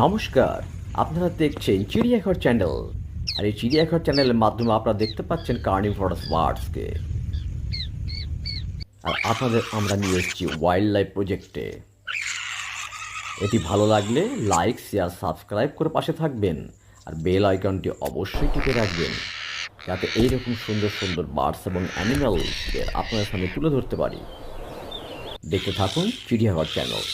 নমস্কার, আপনারা দেখছেন চিড়িয়াঘর চ্যানেল। আর এই চিড়িয়াঘর চ্যানেলের মাধ্যমে আপনারা দেখতে পাচ্ছেন কার্নিভোরাস বার্ডসকে। আর আপনাদের আমরা নিয়ে এসেছি ওয়াইল্ড লাইফ প্রজেক্টে। এটি ভালো লাগলে লাইক, শেয়ার, সাবস্ক্রাইব করে পাশে থাকবেন। আর বেল আইকনটি অবশ্যই টিপে রাখবেন, যাতে এইরকম সুন্দর সুন্দর বার্ডস এবং অ্যানিম্যালসকে আপনাদের সামনে তুলে ধরতে পারি। দেখতে থাকুন চিড়িয়াঘর চ্যানেল।